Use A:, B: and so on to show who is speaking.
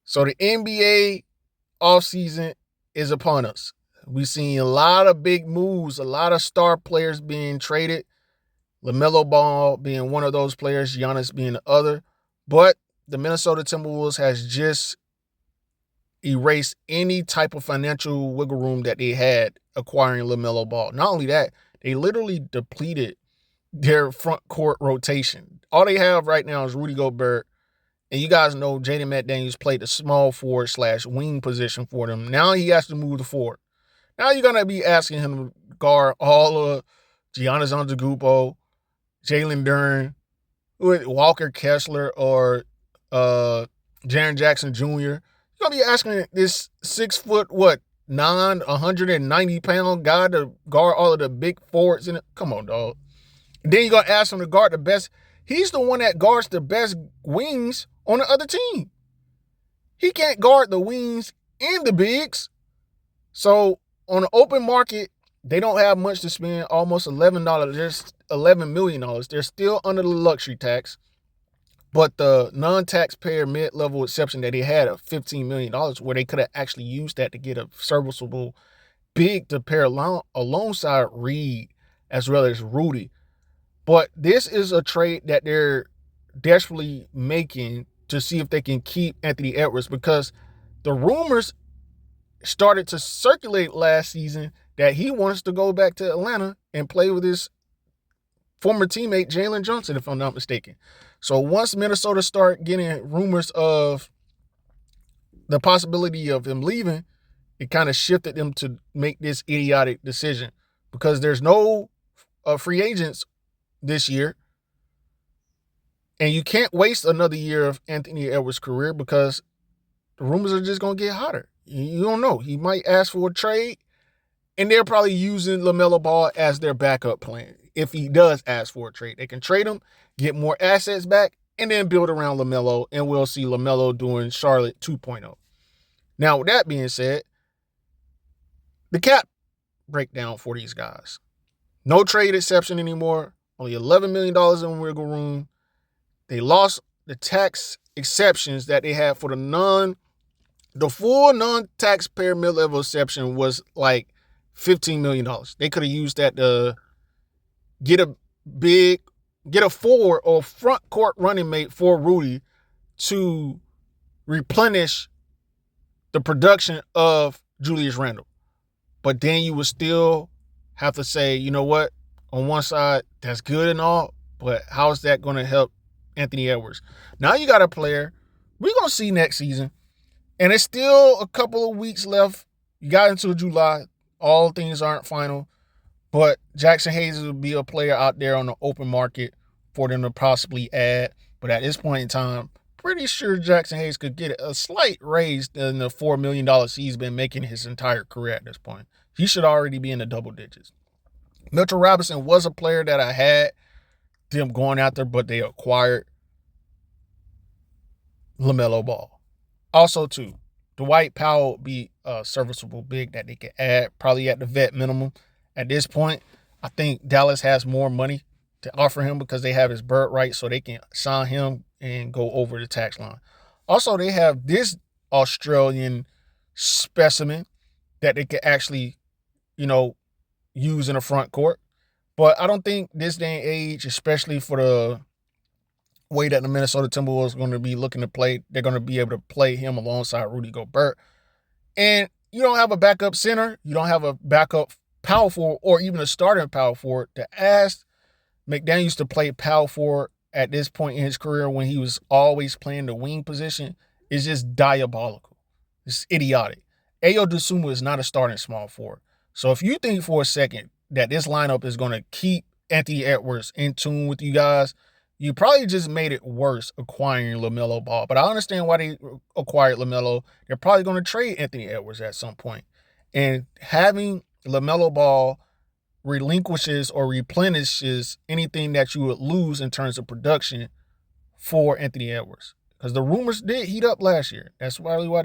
A: So the NBA offseason is upon us. We've seen a lot of big moves, a lot of star players being traded. Lamelo Ball being one of those players, Giannis being the other. But the Minnesota Timberwolves has just erased any type of financial wiggle room that they had acquiring Lamelo Ball. Not only that, they literally depleted their front court rotation. All they have right now is Rudy Gobert. And you guys know Jaden McDaniels played the small forward / wing position for them. Now he has to move to forward. Now you're going to be asking him to guard all of Giannis Antetokounmpo, Jalen Duren, Walker Kessler, or Jaren Jackson Jr. You're going to be asking this 6', 190-pound guy to guard all of the big forwards in it. Come on, dog. And then you're going to ask him to guard the best. He's the one that guards the best wings on the other team. He can't guard the wings and the bigs. So on the open market, they don't have much to spend, almost $11. There's $11 million. They're still under the luxury tax. But the non-taxpayer mid-level exception that they had of $15 million, where they could have actually used that to get a serviceable big to pair alongside Reed as well as Rudy. But this is a trade that they're desperately making to see if they can keep Anthony Edwards, because the rumors started to circulate last season that he wants to go back to Atlanta and play with his former teammate Jalen Johnson, if I'm not mistaken. So once Minnesota start getting rumors of the possibility of him leaving, it kind of shifted them to make this idiotic decision, because there's no free agents this year. And you can't waste another year of Anthony Edwards' career, because the rumors are just going to get hotter. You don't know. He might ask for a trade, and they're probably using Lamelo Ball as their backup plan. If he does ask for a trade, they can trade him, get more assets back, and then build around Lamelo, and we'll see Lamelo doing Charlotte 2.0. Now, with that being said, the cap breakdown for these guys. No trade exception anymore. Only $11 million in wiggle room. They lost the tax exceptions that they had for the full non-taxpayer mid-level exception was like $15 million. They could have used that to get a forward or front court running mate for Rudy to replenish the production of Julius Randle. But then you would still have to say, you know what, on one side, that's good and all, but how is that going to help Anthony Edwards? Now you got a player we're going to see next season, and it's still a couple of weeks left. You got into July. All things aren't final, but Jackson Hayes will be a player out there on the open market for them to possibly add. But at this point in time, pretty sure Jackson Hayes could get a slight raise than the $4 million he's been making his entire career at this point. He should already be in the double digits. Mitchell Robinson was a player that I had them going after, but they acquired Lamelo Ball. Also, too, Dwight Powell would be a serviceable big that they could add, probably at the vet minimum. At this point, I think Dallas has more money to offer him because they have his bird rights, so they can sign him and go over the tax line. Also, they have this Australian specimen that they could actually, use in the front court. But I don't think this day and age, especially for the way that the Minnesota Timberwolves are going to be looking to play, they're going to be able to play him alongside Rudy Gobert. And you don't have a backup center. You don't have a backup power forward or even a starting power forward. To ask McDaniels to play power forward at this point in his career when he was always playing the wing position is just diabolical. It's idiotic. Ayo Dosunmu is not a starting small forward. So if you think for a second that this lineup is going to keep Anthony Edwards in tune with you guys, you probably just made it worse acquiring Lamelo Ball. But I understand why they acquired Lamelo. They're probably going to trade Anthony Edwards at some point. And having Lamelo Ball relinquishes or replenishes anything that you would lose in terms of production for Anthony Edwards. Because the rumors did heat up last year. That's probably why they